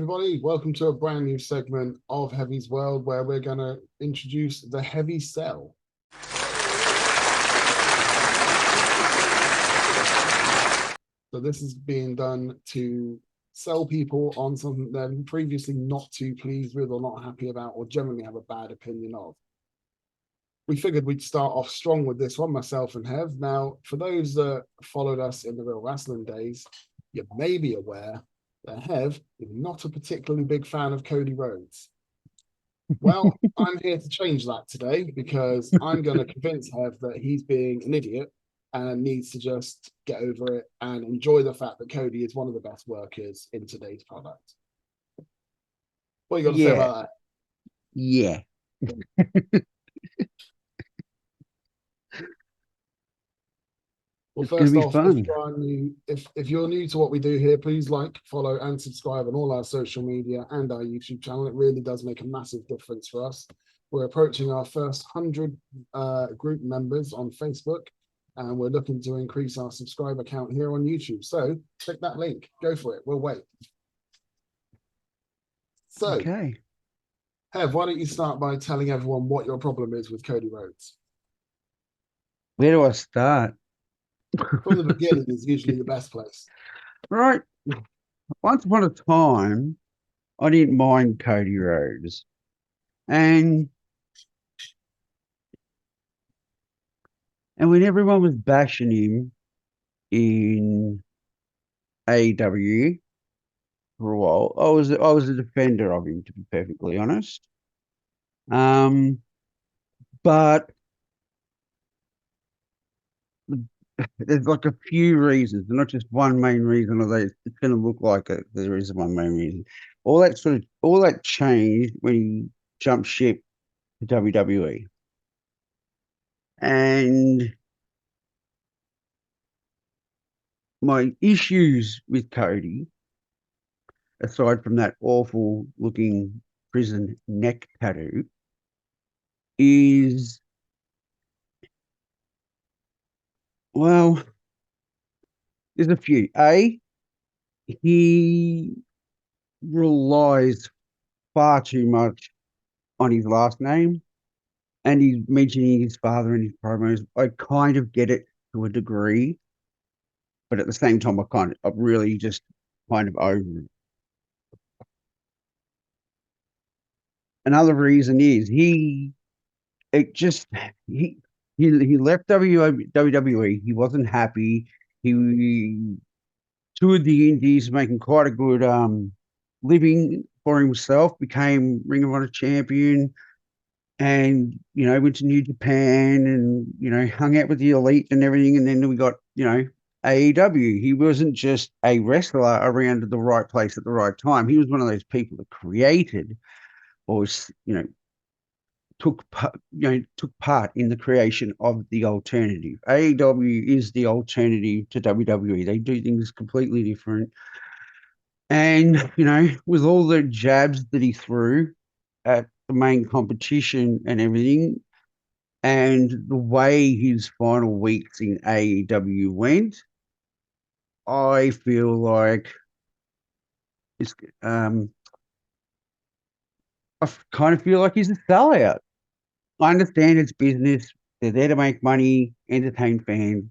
everybody. Welcome to a brand new segment of Heavie's World where we're going to introduce the heavy sell. So this is being done to sell people on something they're previously not too pleased with or not happy about or generally have a bad opinion of. We figured we'd start off strong with this one, myself and Hev. Now, for those that followed us in the real wrestling days, you may be aware that Hev is not a particularly big fan of Cody Rhodes. Well, I'm here to change that today because I'm going to convince Hev that he's being an idiot and needs to just get over it and enjoy the fact that Cody is one of the best workers in today's product. What you got to say about that? Yeah. Well, It's going first to be off, fun. if you're new to what we do here, please like, follow, and subscribe on all our social media and our YouTube channel. It really does make a massive difference for us. We're approaching our first 100 group members on Facebook, and we're looking to increase our subscriber count here on YouTube. So click that link, go for it. We'll wait. So, Okay. Hev, why don't you start by telling everyone what your problem is with Cody Rhodes? Where do I start? From the beginning is usually the best place. Right. Once upon a time, I didn't mind Cody Rhodes. And when everyone was bashing him in AEW for a while, I was a defender of him, to be perfectly honest. But there's like a few reasons, not just one main reason, although it's going to look like there is one main reason. All that changed when he jumped ship to WWE. And my issues with Cody, aside from that awful looking prison neck tattoo, is, well, there's a few. He relies far too much on his last name, and he's mentioning his father in his promos. I kind of get it to a degree, but at the same time, I'm really just kind of over it. Another reason is he left WWE. He wasn't happy. He toured the Indies, making quite a good living for himself. Became Ring of Honor champion, and went to New Japan, and hung out with the elite and everything. And then we got AEW. He wasn't just a wrestler around at the right place at the right time. He was one of those people that created, or took part in the creation of the alternative. AEW is the alternative to WWE. They do things completely different. And, with all the jabs that he threw at the main competition and everything, and the way his final weeks in AEW went, I feel like it's I kind of feel like he's a sellout. I understand it's business. They're there to make money, entertain fans,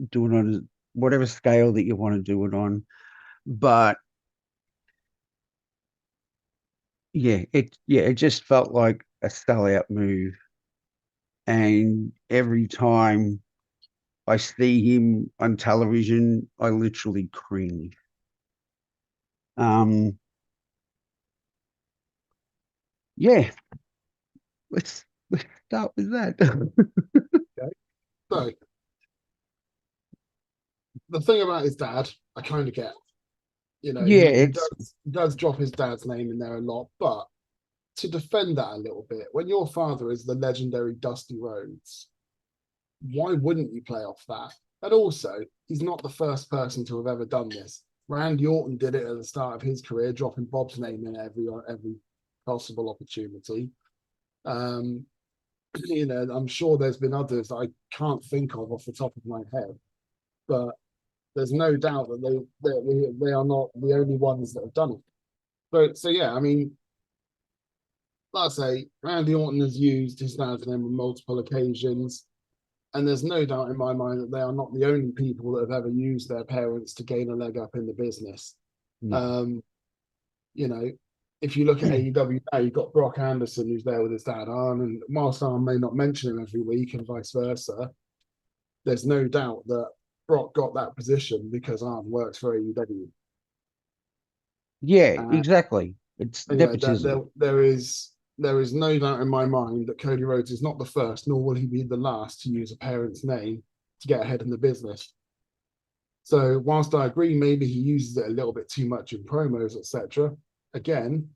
do it on whatever scale that you want to do it on. But it just felt like a sellout move. And every time I see him on television, I literally cringe. Um, yeah, let's start with that. Okay. So the thing about his dad, I kind of get. Yeah, He it's does drop his dad's name in there a lot, but to defend that a little bit, when your father is the legendary Dusty Rhodes, why wouldn't you play off that? And also, he's not the first person to have ever done this. Randy Orton did it at the start of his career, dropping Bob's name in every possible opportunity. Um, I'm sure there's been others that I can't think of off the top of my head, but there's no doubt that they are not the only ones that have done it. So yeah, I mean, like I say, Randy Orton has used his dad's name on multiple occasions, and there's no doubt in my mind that they are not the only people that have ever used their parents to gain a leg up in the business. No. Um, you know, if you look at AEW now, you've got Brock Anderson who's there with his dad on, and whilst I may not mention him every week and vice versa, there's no doubt that Brock got that position because Arn works for AEW. Yeah, exactly. It's nepotism. There is no doubt in my mind that Cody Rhodes is not the first, nor will he be the last to use a parent's name to get ahead in the business. So whilst I agree, maybe he uses it a little bit too much in promos, etc. Again,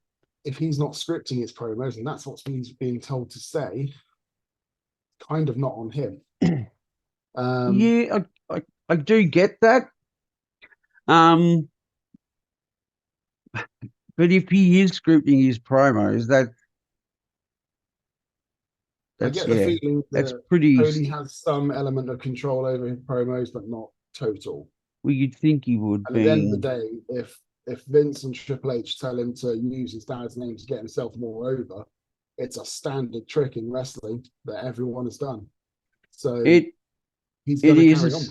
if he's not scripting his promos and that's what he's being told to say, kind of not on him. Yeah, I do get that. Um, but if he is scripting his promos, I that's get the yeah, feeling that's that pretty. Cody has some element of control over his promos, but not total. Well, you'd think he would And at the end of the be. day, if Vince and Triple H tell him to use his dad's name to get himself more over, it's a standard trick in wrestling that everyone has done. So It he's it going to is carry on.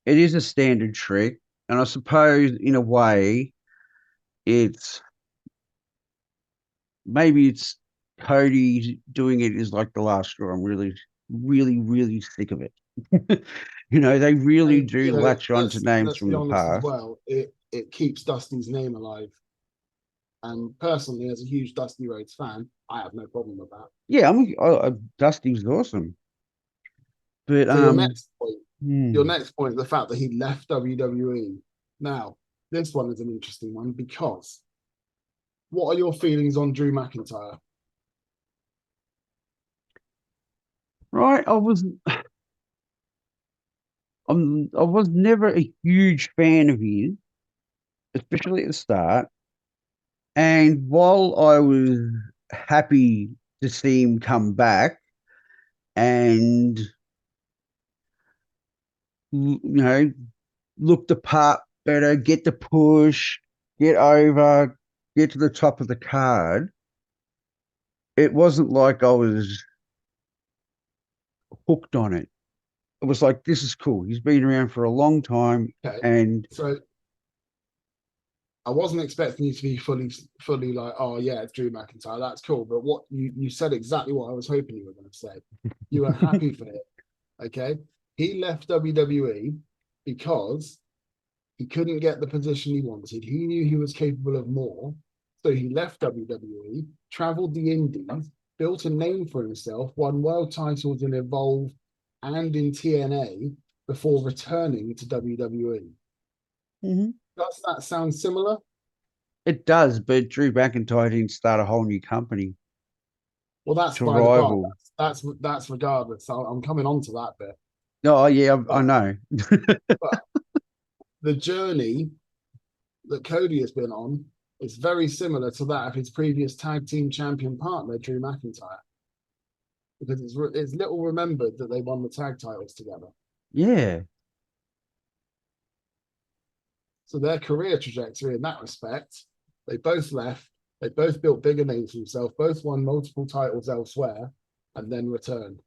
it is a standard trick, and I suppose in a way, it's maybe it's Cody doing it is like the last straw. I'm really, really, really sick of it. They really And do latch on to names let's from be the honest as past. well. It keeps Dusty's name alive. And personally, as a huge Dusty Rhodes fan, I have no problem with that. Yeah, Dusty's awesome, but So your hmm. next point, the fact that he left WWE. Now, this one is an interesting one because what are your feelings on Drew McIntyre? Right, I was never a huge fan of his, especially at the start. And while I was happy to see him come back and look the part better, get the push, get over, get to the top of the card, it wasn't like I was hooked on it. It was like, this is cool. He's been around for a long time, Okay, and so I wasn't expecting you to be fully like, oh yeah, it's Drew McIntyre. That's cool. But what you said exactly what I was hoping you were going to say. You were happy for it. Okay, he left WWE because he couldn't get the position he wanted. He knew he was capable of more. So he left WWE, traveled the Indies, built a name for himself, won world titles in Evolve and in TNA before returning to WWE. Mhm. Does that sound similar? It does. But Drew McIntyre didn't start a whole new company Well, that's to by the by. rival. That's regardless. So I'm coming on to that bit. Oh yeah, I But, know. but the journey that Cody has been on is very similar to that of his previous tag team champion partner, Drew McIntyre, because it's little remembered that they won the tag titles together. Yeah. So their career trajectory in that respect, they both left, they both built bigger names for themselves, both won multiple titles elsewhere, and then returned.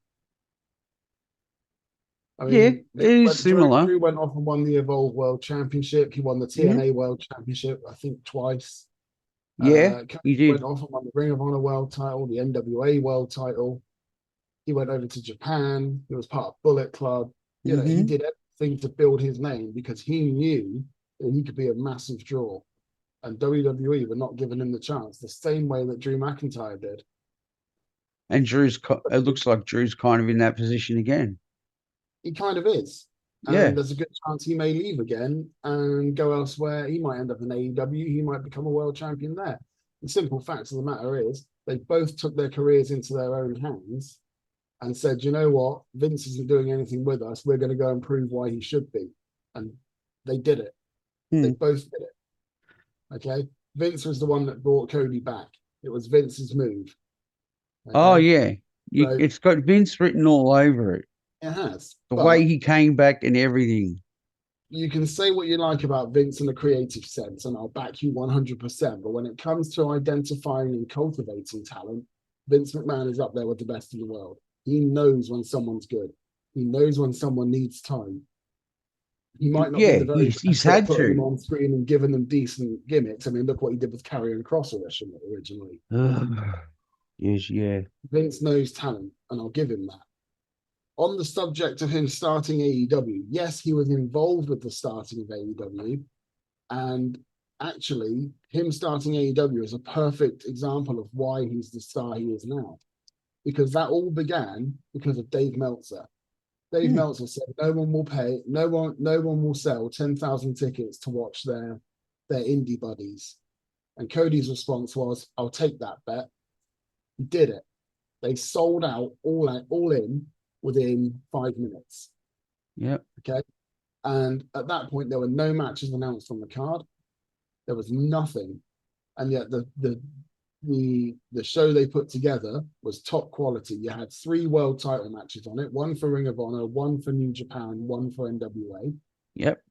I Yeah, mean, it is similar. Drew went off and won the Evolve World Championship. He won the Hmm. TNA World Championship, I think, twice. Yeah, Cody he went did. off and won the Ring of Honor World title, the NWA World title. He went over to Japan. He was part of Bullet Club. He Hmm. did everything to build his name because he knew that he could be a massive draw. And WWE were not giving him the chance, the same way that Drew McIntyre did. And it looks like Drew's kind of in that position again. He kind of is. And Yeah. there's a good chance he may leave again and go elsewhere. He might end up in AEW. He might become a world champion there. The simple fact of the matter is, they both took their careers into their own hands and said, you know what, Vince isn't doing anything with us. We're going to go and prove why he should be. And they did it. They Hmm. both did it. Okay. Vince was the one that brought Cody back. It was Vince's move. Oh Okay. yeah. So It's got Vince written all over it. it has. The way But he came back and everything. you can say what you like about Vince in a creative sense, and I'll back you 100%. But when it comes to identifying and cultivating talent, Vince McMahon is up there with the best in the world. He knows when someone's good. He knows when someone needs time. He might not be Yeah, the very he's best at had putting them to. on screen and giving them decent gimmicks. I mean, look what he did with Karrion Kross originally. Yes, yeah. Vince knows talent, and I'll give him that. On the subject of him starting AEW, yes, he was involved with the starting of AEW, and actually, him starting AEW is a perfect example of why he's the star he is now, because that all began because of Dave Meltzer. Dave Hmm. Meltzer said no one will pay, no one will sell 10,000 tickets to watch their indie buddies. And Cody's response was, "I'll take that bet." He did it. They sold out all in within 5 minutes. Yep. Okay. And at that point, there were no matches announced on the card. There was nothing. And yet the show they put together was top quality. You had 3 world title matches on it, one for Ring of Honor, one for New Japan, one for NWA. Yep.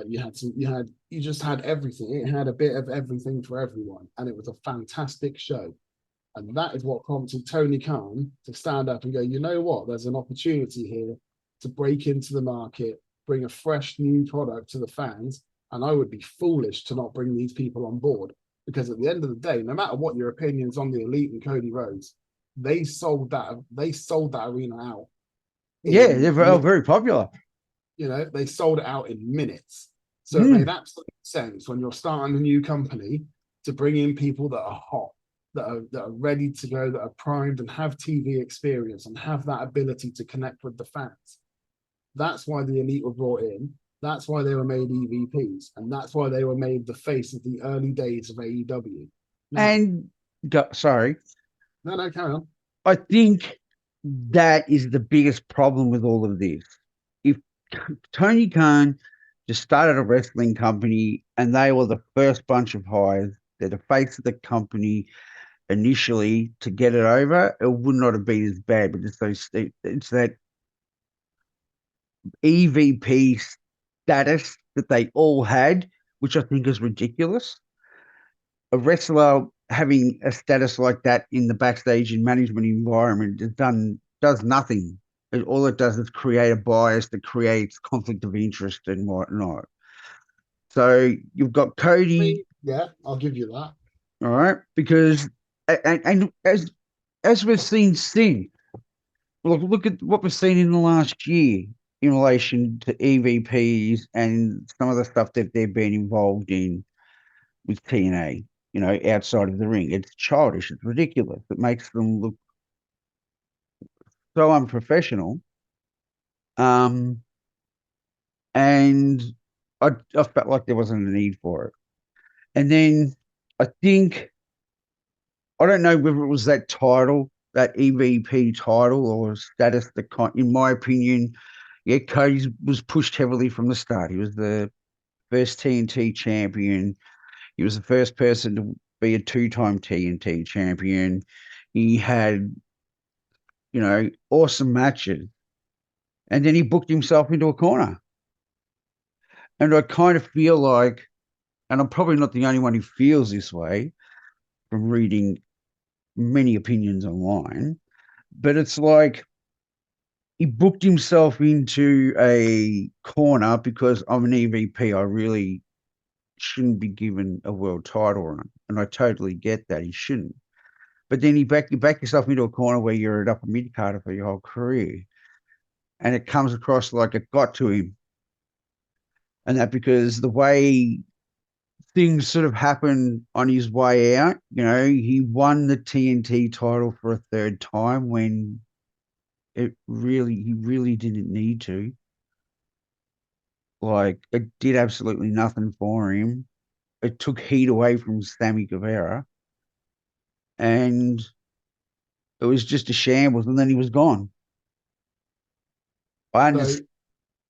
You just had everything. It had a bit of everything for everyone, and it was a fantastic show. And that is what prompted Tony Khan to stand up and go, you know what? There's an opportunity here to break into the market, bring a fresh new product to the fans. And I would be foolish to not bring these people on board, because at the end of the day, no matter what your opinions on the Elite and Cody Rhodes, they sold that arena out Yeah, they're in very popular. they sold it out in minutes. So it Mm. made absolute sense when you're starting a new company to bring in people that are hot, that are ready to go, that are primed and have TV experience and have that ability to connect with the fans. That's why the Elite were brought in. That's why they were made EVPs, and that's why they were made the face of the early days of AEW. Now, And sorry, no, carry on. I think that is the biggest problem with all of this. If Tony Khan just started a wrestling company and they were the first bunch of hires, they're the face of the company initially to get it over, it would not have been as bad. But it's that EVP status that they all had, which I think is ridiculous. A wrestler having a status like that in the backstage and management environment does nothing. All it does is create a bias that creates conflict of interest and whatnot. So you've got Cody, Yeah, I'll give you that. all right, because and as we've seen since, look at what we've seen in the last year in relation to EVPs and some of the stuff that they've been involved in with TNA, outside of the ring. It's childish. It's ridiculous. It makes them look so unprofessional. Um, and I felt like there wasn't a need for it. And then I think, I don't know whether it was that title, that EVP title or status, in my opinion, yeah, Cody was pushed heavily from the start. He was the first TNT champion. He was the first person to be a 2-time TNT champion. He had, awesome matches. And then he booked himself into a corner. And I kind of feel like, and I'm probably not the only one who feels this way from reading many opinions online, but it's like he booked himself into a corner because I'm an EVP. I really shouldn't be given a world title run. And I totally get that. He shouldn't. But then you back yourself into a corner where you're an upper mid carder for your whole career. And it comes across like it got to him. And that because the way things sort of happened on his way out, he won the TNT title for a third time when he really didn't need to. Like, it did absolutely nothing for him. It took heat away from Sammy Guevara. And it was just a shambles, and then he was gone. I So,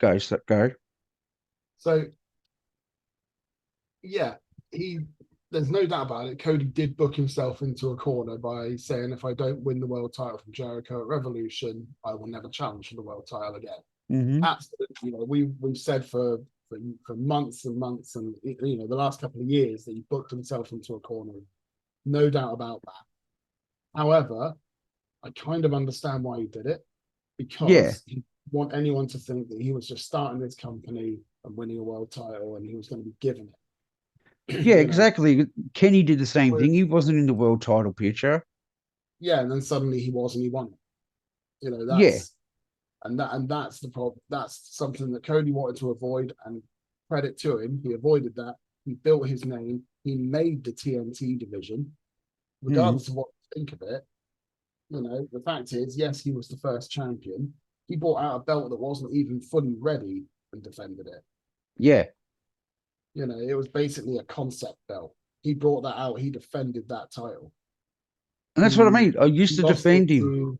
understand. Go. so yeah, he. There's no doubt about it. Cody did book himself into a corner by saying, "If I don't win the world title from Jericho at Revolution, I will never challenge for the world title again." Absolutely. We've said for months and months, and the last couple of years, that he booked himself into a corner. No doubt about that. However, I kind of understand why he did it, Yeah. because he didn't want anyone to think that he was just starting his company and winning a world title and he was going to be given it. Yeah, exactly. Kenny did the same thing. Was, He wasn't in the world title picture. yeah, and then suddenly he was and he won it. Yeah. That's the problem. That's something that Cody wanted to avoid, and credit to him, he avoided that. He built his name. He made the TNT division, Mm. regardless of what you think of it. The fact is, yes, he was the first champion. He brought out a belt that wasn't even fully ready and defended it. Yeah. It was basically a concept belt. He brought that out. He defended that title. And that's what I He mean. I used he to lost defend it him. to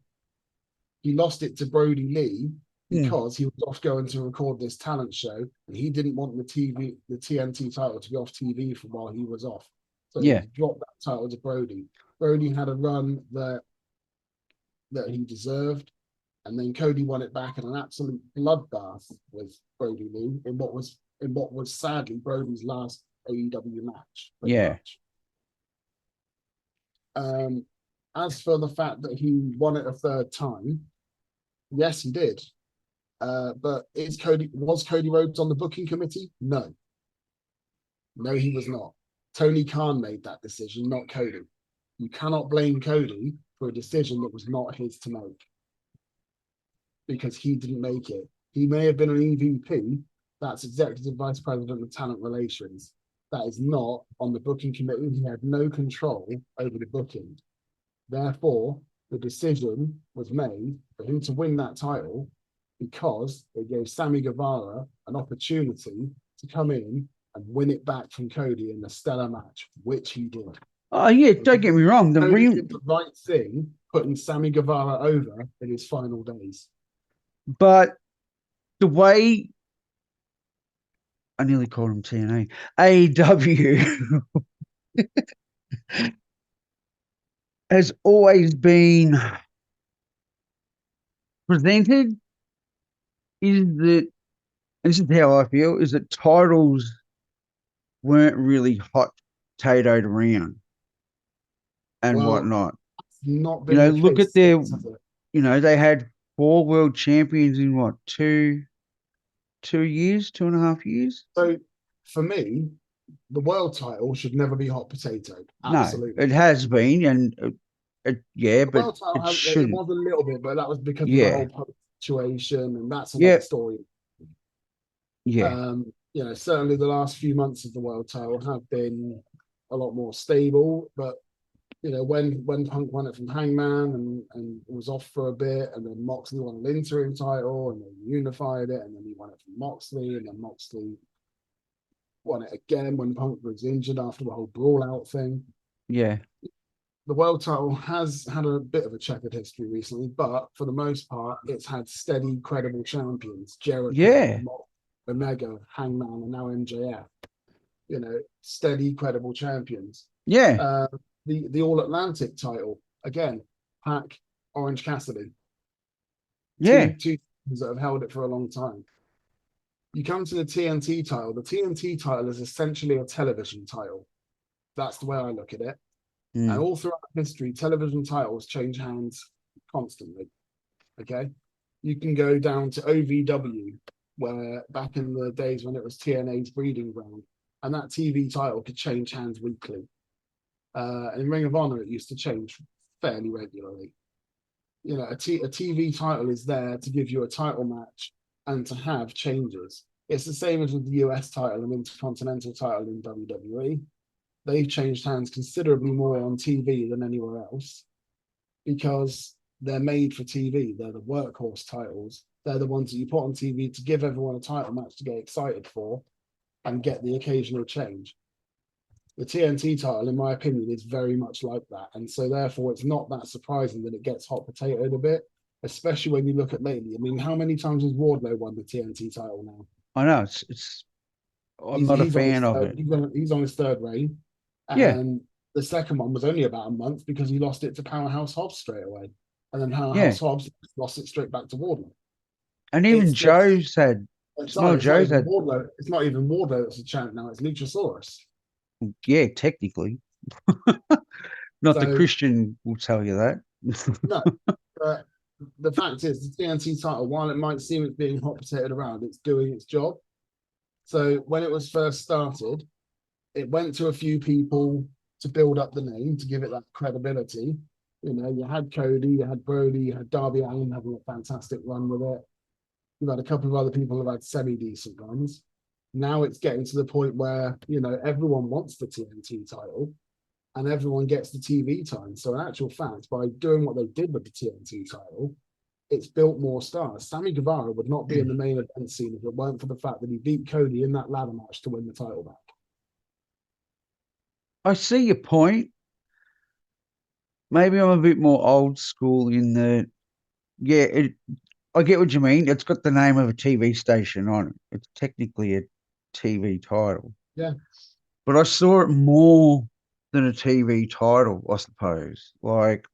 he lost it to Brody Lee Mm. because he was off going to record this talent show, and he didn't want the TNT title to be off TV for while he was off. So Yeah. he dropped that title to Brody. Brody had a run that he deserved, and then Cody won it back in an absolute bloodbath with Brody Lee in what was sadly Brody's last AEW match. Yeah. Much. As for the fact that he won it a third time, yes, he did. But was Cody Rhodes on the booking committee? No. No, he was not. Tony Khan made that decision, not Cody. You cannot blame Cody for a decision that was not his to make, because he didn't make it. He may have been an EVP, that's Executive Vice President of Talent Relations. That is not on the booking committee. He had no control over the booking. Therefore, the decision was made for him to win that title, because it gave Sammy Guevara an opportunity to come in and win it back from Cody in a stellar match, which he did. Oh yeah, don't get me wrong. Cody did the right thing, putting Sammy Guevara over in his final days. But the way I nearly called him TNA, AEW has always been presented is that, this is how I feel, is that titles weren't really hot potatoed around and whatnot. Not been the Look case at their, since, they had 4 world champions in what, 2 years, 2.5 years? So for me, the world title should never be hot potato. Absolutely. No, it has been, and yeah, The but world title it it shouldn't. was a little bit, but that was because of the Yeah, whole situation, and that's yeah, another story. yeah, Certainly the last few months of the world title have been a lot more stable, but when Punk won it from Hangman and was off for a bit, and then Moxley won an interim title, and then unified it, and then he won it from Moxley, and then Moxley won it again when Punk was injured after the whole brawl out thing. yeah, The world title has had a bit of a checkered history recently, but for the most part, it's had steady, credible champions: Jericho, yeah, Omega, Hangman, and now MJF. Steady, credible champions. yeah, The All Atlantic title, again, Pac, Orange Cassidy, yeah, two that have held it for a long time. You come to the TNT title. The TNT title is essentially a television title. That's the way I look at it. And all throughout history, television titles change hands constantly. Okay, you can go down to OVW, where back in the days when it was TNA's breeding ground, and that TV title could change hands weekly. In Ring of Honor, it used to change fairly regularly. A TV title is there to give you a title match and to have changes. It's the same as with the US title and Intercontinental title in WWE. They've changed hands considerably more on TV than anywhere else, because they're made for TV. They're the workhorse titles. They're the ones that you put on TV to give everyone a title match to get excited for and get the occasional change. The TNT title, in my opinion, is very much like that. And so therefore, it's not that surprising that it gets hot potatoed a bit, especially when you look at lately. I mean, how many times has Wardlow won the TNT title now? I know, I'm not a fan of it. He's on his third reign. Yeah, And the second one was only about a month because he lost it to Powerhouse Hobbs straight away. And then yeah, Powerhouse Hobbs lost it straight back to Wardlow. And even It's just Joe's had, it's not Samoa it's not Joe's even had, Wardlow. It's not even Wardlow that's a champ now. It's Luchasaurus. yeah, technically. Not the So Christian will tell you that. no, but the fact is, the TNT title, while it might seem it's being hot potatoed around, it's doing its job. So when it was first started, it went to a few people to build up the name, to give it that credibility. You know, you had Cody, you had Brody, you had Darby Allin having a fantastic run with it. You've had a couple of other people who've had semi-decent runs. Now it's getting to the point where, you know, everyone wants the TNT title and everyone gets the TV time. So in actual fact, by doing what they did with the TNT title, it's built more stars. Sammy Guevara would not be in the main event scene if it weren't for the fact that he beat Cody in that ladder match to win the title back. I see your point. Maybe I'm a bit more old school in the, yeah, I get what you mean. It's got the name of a TV station on it. It's technically a TV title. Yeah. But I saw it more than a TV title, I suppose. Like,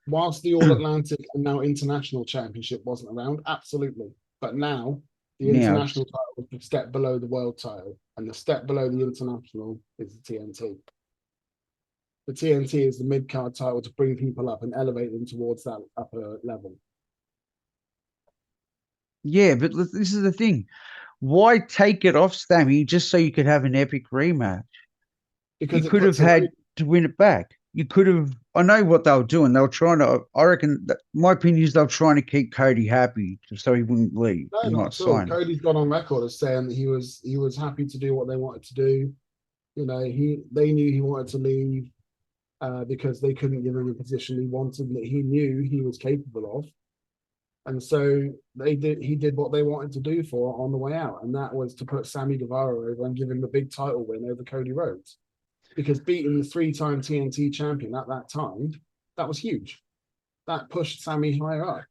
Whilst the All Atlantic and now International Championship wasn't around, absolutely. But now the now International it's, title is the step below the World title, and the step below the International is the TNT. The TNT is the mid card title to bring people up and elevate them towards that upper level. yeah, but this is the thing. Why take it off Sammy just so you could have an epic rematch? You Because it could have puts it over. had to win it back. You could have. I know what they were doing. They were trying to. I reckon. My opinion is they were trying to keep Cody happy, so he wouldn't leave No, and not not at all. sign him. Cody's gone on record as saying that he was happy to do what they wanted to do. You know, they knew he wanted to leave because they couldn't give him the position he wanted that he knew he was capable of. And so he did what they wanted to do for on the way out, and that was to put Sammy Guevara over and give him the big title win over Cody Rhodes. Because beating the three-time TNT champion at that time, that was huge. That pushed Sammy higher up.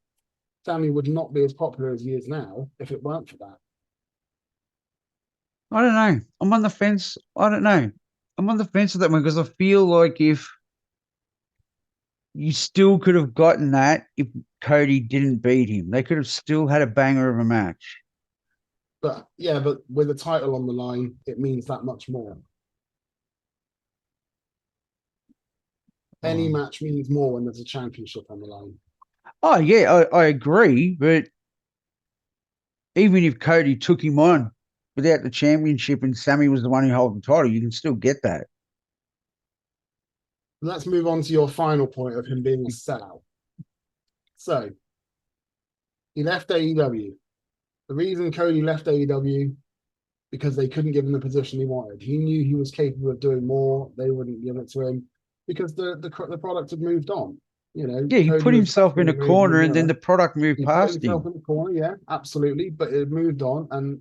Sammy would not be as popular as he is now if it weren't for that. I don't know. I'm on the fence. I don't know. I'm on the fence with that one because I feel like if you still could have gotten that if Cody didn't beat him, they could have still had a banger of a match. But yeah, but with a title on the line, it means that much more. Any Oh, match means more when there's a championship on the line. oh yeah, I agree. But even if Cody took him on without the championship and Sammy was the one who held the title, you can still get that. Let's move on to your final point of him being a sellout. So he left AEW. The reason Cody left AEW because they couldn't give him the position he wanted. He knew he was capable of doing more. They wouldn't give it to him because the product had moved on. You know, Yeah, he Cody put was himself in in a the rearview corner and then mirror. the product moved He put past himself him. in the corner, yeah, absolutely. But it moved on, and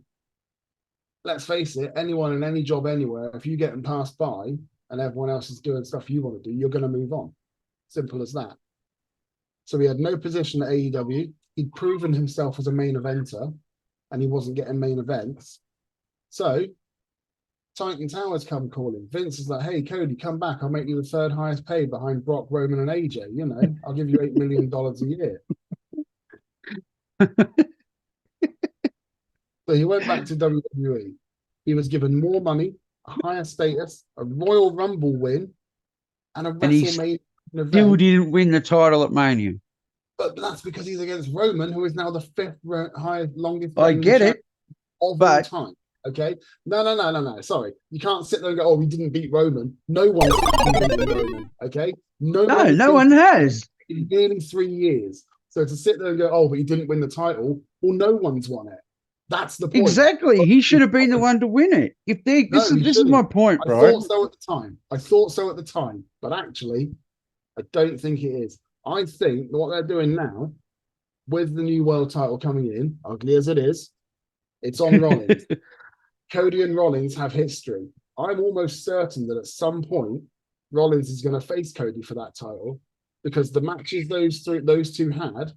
let's face it, anyone in any job anywhere, if you're getting passed by and everyone else is doing stuff you want to do, you're going to move on. Simple as that. So he had no position at AEW. He'd proven himself as a main eventer, and he wasn't getting main events. So Titan Towers come calling. Vince is like, hey, Cody, come back. I'll make you the third highest paid behind Brock, Roman, and AJ. You know, I'll give you $8 million a year. So he went back to WWE. He was given more money, a higher status, a Royal Rumble win, and a And he WrestleMania still event. didn't win the title at Mania. But that's because he's against Roman, who is now the fifth highest, longest I reigning get champion it, of all but time. Okay. No. Sorry. You can't sit there and go, oh, we didn't beat Roman. No one's beaten Roman. Okay. No one has no been one has. in nearly 3 years. So to sit there and go, oh, but he didn't win the title, well, no one's won it. That's the point. Exactly. He should have been the one to win it. If they No, he this is my shouldn't. point, I right? thought so at the time. I thought so at the time. But actually, I don't think it is. I think what they're doing now, with the new world title coming in, ugly as it is, it's on Rollins. Cody and Rollins have history. I'm almost certain that at some point, Rollins is going to face Cody for that title because the matches those two had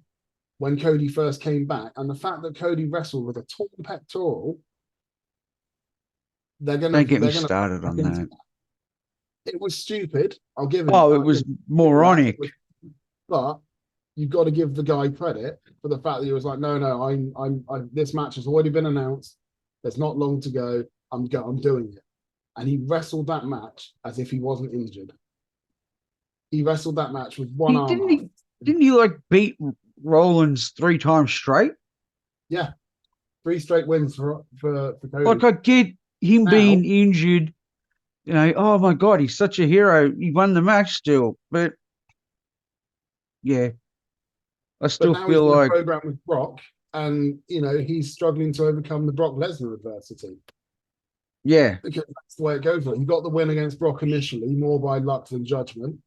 when Cody first came back, and the fact that Cody wrestled with a torn pectoral, Don't get me they're gonna started back on into that. that. It was stupid. I'll give him. Oh, it I'll was give him that. It moronic. was, but you've got to give the guy credit for the fact that he was like, no, this match has already been announced. There's not long to go. I'm doing it. And he wrestled that match as if he wasn't injured. He wrestled that match with one He arm didn't up. he didn't he like beat Rollins 3 times straight? Yeah, 3 straight wins for Like Cody. I get him Now, being injured, oh my god, he's such a hero. He won the match still. But yeah, I but still now he's feel in a like program with Brock, and he's struggling to overcome the Brock Lesnar adversity. yeah. Because that's the way it goes. He got the win against Brock initially, more by luck than judgment.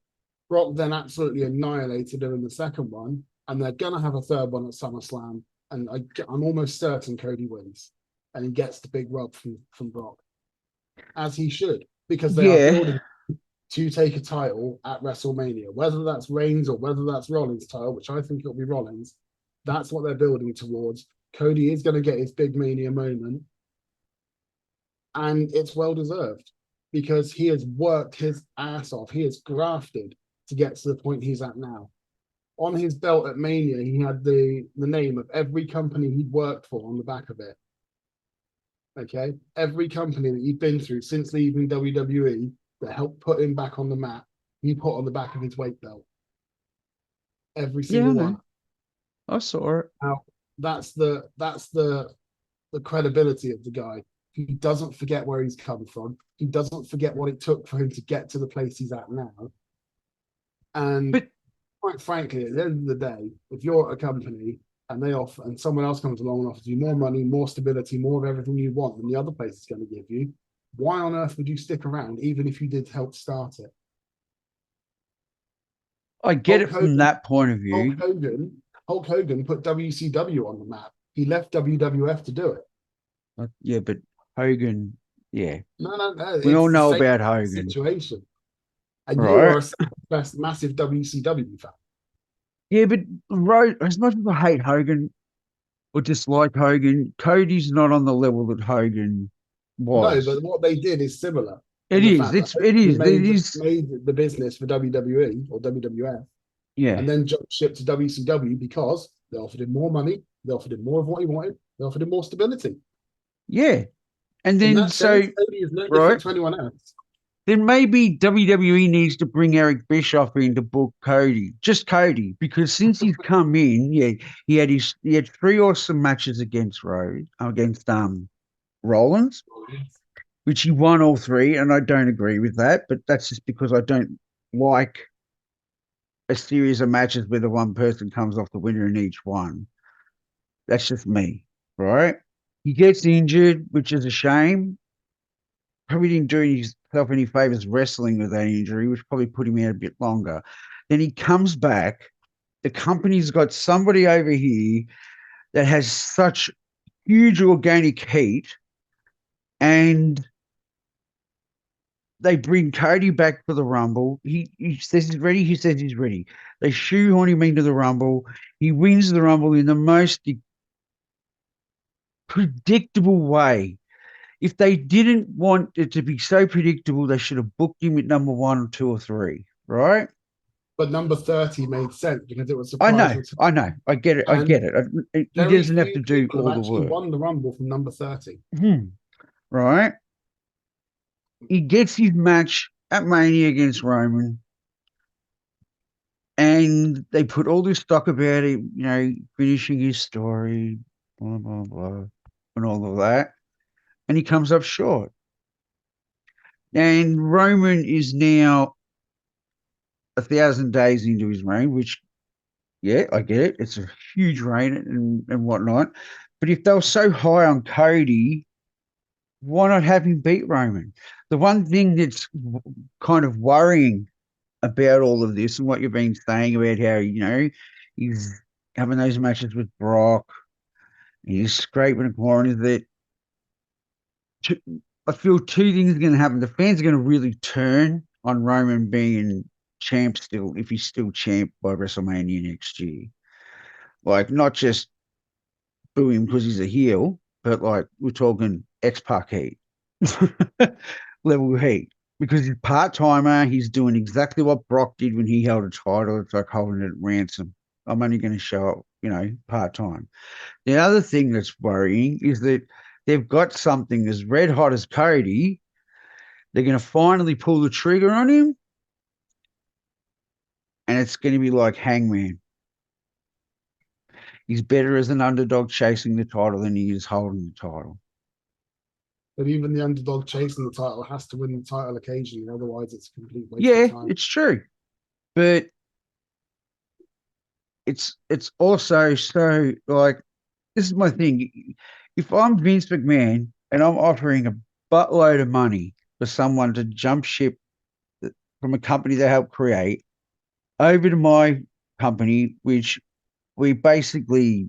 Brock then absolutely annihilated him in the second one, and they're gonna have a third one at SummerSlam. And I'm almost certain Cody wins, and he gets the big rub from Brock, as he should, because they are Yeah. building to take a title at WrestleMania, whether that's Reigns or whether that's Rollins' title, which I think it'll be Rollins. That's what they're building towards. Cody is going to get his big Mania moment, and it's well deserved because he has worked his ass off. He has grafted to get to the point he's at now. On his belt at Mania, he had the name of every company he'd worked for on the back of it. Okay, every company that he'd been through since leaving WWE that helped put him back on the map, he put on the back of his weight belt. Every Yeah, I single know. one. I saw it. Now, that's the credibility of the guy. He doesn't forget where he's come from. He doesn't forget what it took for him to get to the place he's at now. And But quite frankly, at the end of the day, if you're a company and someone else comes along and offers you more money, more stability, more of everything you want than the other place is going to give you, why on earth would you stick around, even if you did help start it? I get Hulk it from Hogan, that point of Hulk view. Hogan, Hulk Hogan put WCW on the map. He left WWF to do it. Yeah, but Hogan, yeah. No. We all It's the know same about Hogan, situation. And you right? are a massive WCW fan. Yeah, but Rhodes, as much as I hate Hogan or dislike Hogan, Cody's not on the level that Hogan No, was. but what they did is similar It in the is. fact that It Hogan is. It made is. made the business for WWE or WWF Yeah. and then jumped ship to WCW because they offered him more money, they offered him more of what he wanted, they offered him more stability. Yeah. And In then that sense, so Cody is no right. different to anyone else. Then maybe WWE needs to bring Eric Bischoff in to book Cody, just Cody, because since he's come in, yeah, he had 3 awesome matches against Rollins, which he won all 3, and I don't agree with that, but that's just because I don't like a series of matches where the one person comes off the winner in each one. That's just me, right? He gets injured, which is a shame. Probably didn't do himself any favors wrestling with that injury, which probably put him out a bit longer. Then he comes back. The company's got somebody over here that has such huge organic heat, and they bring Cody back for the Rumble. He says he's ready. He says he's ready. They shoehorn him into the Rumble. He wins the Rumble in the most predictable way. If they didn't want it to be so predictable, they should have booked him at number 1 or 2 or 3, right? But number 30 made sense because it was I surprise know, return. I know, I get it, I And get it. He very doesn't have few to do people all have the actually work, won the Rumble from number 30. right? He gets his match at Mania against Roman, and they put all this stock about him, finishing his story, blah blah blah, and all of that, and he comes up short. And Roman is now 1,000 days into his reign, which, yeah, I get it. It's a huge reign and whatnot. But if they were so high on Cody, why not have him beat Roman? The one thing that's kind of worrying about all of this and what you've been saying about how, he's having those matches with Brock and he's scraping a corner is that I feel 2 things are going to happen. The fans are going to really turn on Roman being champ still, if he's still champ by WrestleMania next year. Like, not just boo him because he's a heel, but like, we're talking X-Pac heat, level heat. Because he's part timer, he's doing exactly what Brock did when he held a title. It's like holding it at ransom. I'm only going to show up, part time. The other thing that's worrying is that they've got something as red hot as Cody. They're going to finally pull the trigger on him, and it's going to be like Hangman. He's better as an underdog chasing the title than he is holding the title. But even the underdog chasing the title has to win the title occasionally, otherwise it's a complete waste of time. Yeah, it's true. But it's also so, like, this is my thing. If I'm Vince McMahon and I'm offering a buttload of money for someone to jump ship from a company they helped create over to my company, which we basically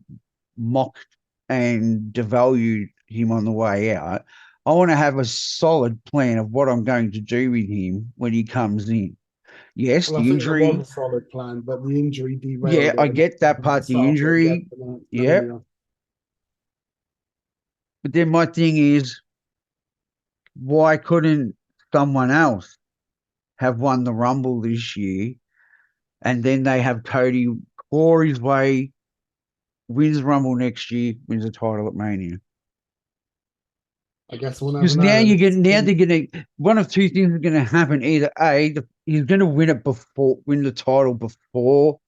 mocked and devalued him on the way out, I want to have a solid plan of what I'm going to do with him when he comes in. Yes, Well, I the think there was injury. a solid plan, but the injury Yeah, derailed I it, and get that to part, the start it again injury. for the next Yeah. Mania. But then my thing is, why couldn't someone else have won the Rumble this year, and then they have Cody claw his way, wins the Rumble next year, wins the title at Mania? I guess we'll never Because now know. they're gonna, one of two things is gonna happen. Either A, he's gonna win the title before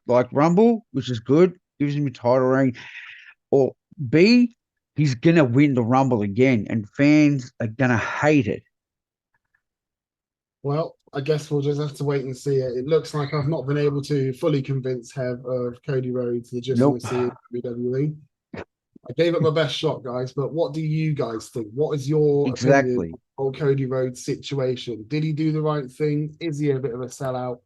like Rumble, which is good, gives him a title reign, or B, he's gonna win the Rumble again, and fans are gonna hate it. Well, I guess we'll just have to wait and see it. It looks like I've not been able to fully convince Hev of Cody Rhodes' Nope. legitimacy in WWE. I gave it my best shot, guys, but what do you guys think? What is your opinion Exactly. on Cody Rhodes' situation? Did he do the right thing? Is he a bit of a sellout?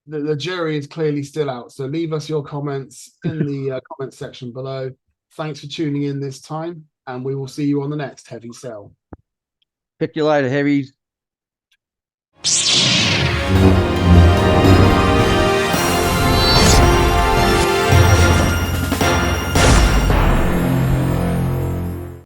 The jury is clearly still out, so leave us your comments in the comment section below. Thanks for tuning in this time, and we will see you on the next Heavy Sell. Pick you later, Hevvies.